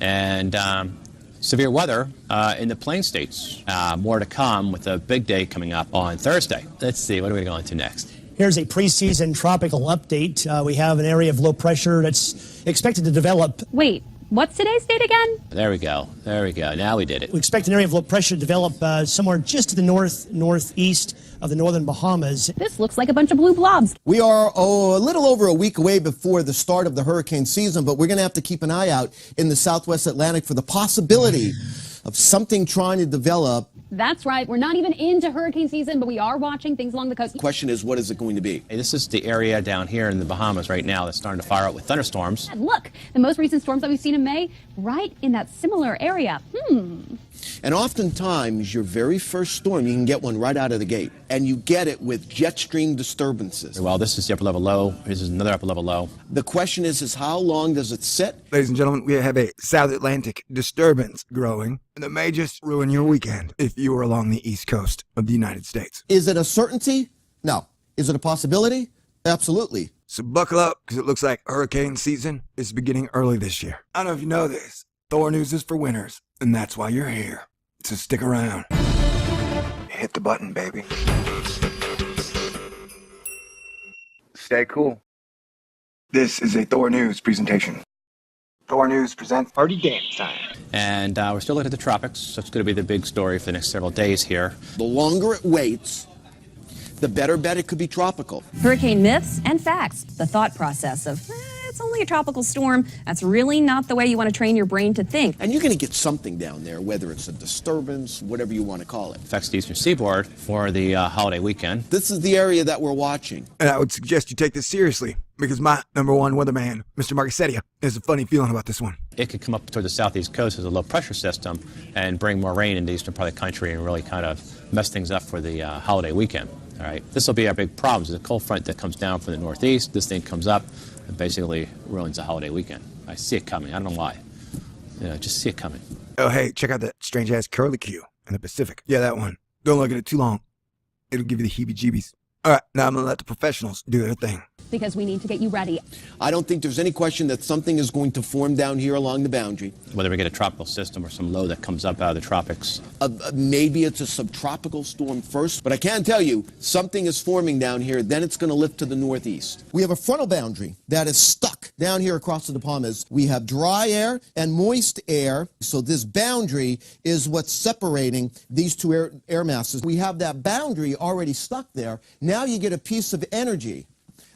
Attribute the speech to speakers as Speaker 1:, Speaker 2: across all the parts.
Speaker 1: and severe weather in the plain states. More to come with a big day coming up on Thursday. Let's see, what are we going to next?
Speaker 2: Here's a preseason tropical update. We have an area of low pressure that's expected to develop.
Speaker 3: Wait, what's today's date again?
Speaker 1: There we go. There we go. Now we did it.
Speaker 2: We expect an area of low pressure to develop somewhere just to the northeast of the northern Bahamas.
Speaker 3: This looks like a bunch of blue blobs.
Speaker 4: We are a little over a week away before the start of the hurricane season, but we're going to have to keep an eye out in the southwest Atlantic for the possibility of something trying to develop.
Speaker 3: That's right. We're not even into hurricane season, but we are watching things along the coast.
Speaker 4: The question is, what is it going to be?
Speaker 1: Hey, this is the area down here in the Bahamas right now that's starting to fire up with thunderstorms.
Speaker 3: And look, the most recent storms that we've seen in May, right in that similar area.
Speaker 4: And oftentimes, your very first storm, you can get one right out of the gate. And you get it with jet stream disturbances.
Speaker 1: Well, this is the upper level low. This is another upper level low.
Speaker 4: The question is how long does it sit?
Speaker 5: Ladies and gentlemen, we have a South Atlantic disturbance growing that may just ruin your weekend if you are along the east coast of the United States.
Speaker 4: Is it a certainty? No. Is it a possibility? Absolutely.
Speaker 5: So buckle up, because it looks like hurricane season is beginning early this year. I don't know if you know this. Thor News is for winners, and that's why you're here. So stick around. Hit the button, baby. Stay cool. This is a Thor News presentation. Thor News presents Party Dance Time.
Speaker 1: And we're still looking at the tropics, so it's going to be the big story for the next several days here.
Speaker 4: The longer it waits, the better bet it could be tropical.
Speaker 6: Hurricane myths and facts. The thought process of, it's only a tropical storm. That's really not the way you want to train your brain to think.
Speaker 4: And you're going to get something down there, whether it's a disturbance, whatever you want to call it.
Speaker 1: Affects the eastern seaboard for the holiday weekend.
Speaker 4: This is the area that we're watching.
Speaker 5: And I would suggest you take this seriously, because my number one weatherman, Mr. Marchettia, has a funny feeling about this one.
Speaker 1: It could come up toward the southeast coast as a low pressure system and bring more rain into the eastern part of the country and really kind of mess things up for the holiday weekend. All right, this will be our big problem. There's a cold front that comes down from the northeast. This thing comes up and basically ruins the holiday weekend. I see it coming. I don't know why. Just see it coming.
Speaker 5: Oh, hey, check out that strange-ass curlicue in the Pacific. Yeah, that one. Don't look at it too long. It'll give you the heebie-jeebies. All right, now I'm going to let the professionals do their thing.
Speaker 3: Because we need to get you ready.
Speaker 4: I don't think there's any question that something is going to form down here along the boundary.
Speaker 1: Whether we get a tropical system or some low that comes up out of the tropics.
Speaker 4: Maybe it's a subtropical storm first, but I can tell you something is forming down here, then it's going to lift to the northeast. We have a frontal boundary that is stuck down here across the Bahamas. We have dry air and moist air, so this boundary is what's separating these two air masses. We have that boundary already stuck there. Now you get a piece of energy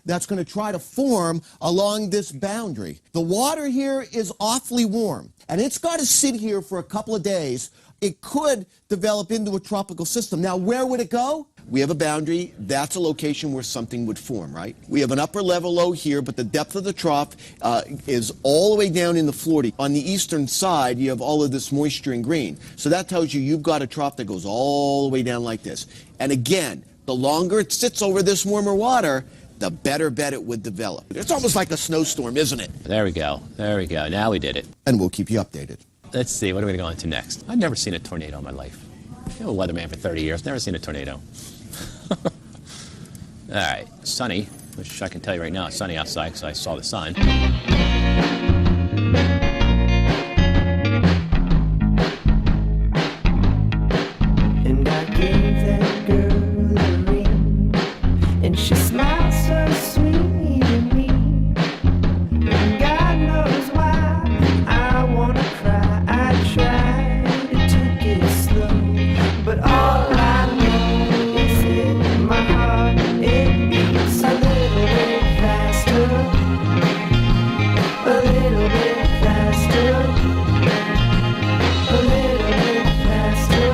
Speaker 4: that's going to try to form along this boundary. The water here is awfully warm, and it's got to sit here for a couple of days. It could develop into a tropical system. Now, where would it go? We have a boundary. That's a location where something would form, right? We have an upper level low here, but the depth of the trough is all the way down in the Florida. On the eastern side, you have all of this moisture in green. So that tells you you've got a trough that goes all the way down like this. And again, the longer it sits over this warmer water, the better bet it would develop. It's almost like a snowstorm, isn't it?
Speaker 1: There we go. There we go. Now we did it.
Speaker 4: And we'll keep you updated.
Speaker 1: Let's see. What are we going to next? I've never seen a tornado in my life. I'm a weatherman for 30 years. Never seen a tornado. All right. Sunny. Which I can tell you right now, it's sunny outside because I saw the sun.
Speaker 7: And I gave that girl a ring, and she smiled so sweet at me. And God knows why I wanna cry. I tried to take it slow, but all I know is in my heart it beats a little bit faster, a little bit faster, a little bit faster.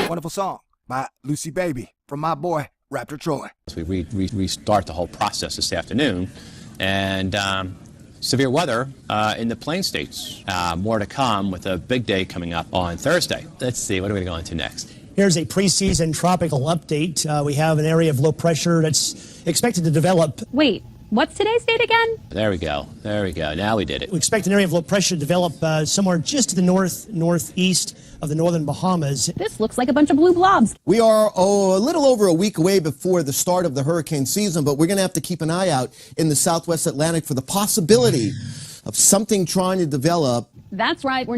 Speaker 5: Wonderful song by Lucy Baby from my boy, Raptor Troy.
Speaker 1: We restart the whole process this afternoon. And severe weather in the plain states. More to come with a big day coming up on Thursday. Let's see. What are we going to next?
Speaker 2: Here's a preseason tropical update. We have an area of low pressure that's expected to develop.
Speaker 3: Wait, What's today's date again?
Speaker 1: There we go. There we go. Now we did it.
Speaker 2: We expect an area of low pressure to develop somewhere just to the northeast of the northern Bahamas.
Speaker 3: This looks like a bunch of blue blobs.
Speaker 4: We are a little over a week away before the start of the hurricane season, but we're going to have to keep an eye out in the southwest Atlantic for the possibility of something trying to develop.
Speaker 3: That's right. We're not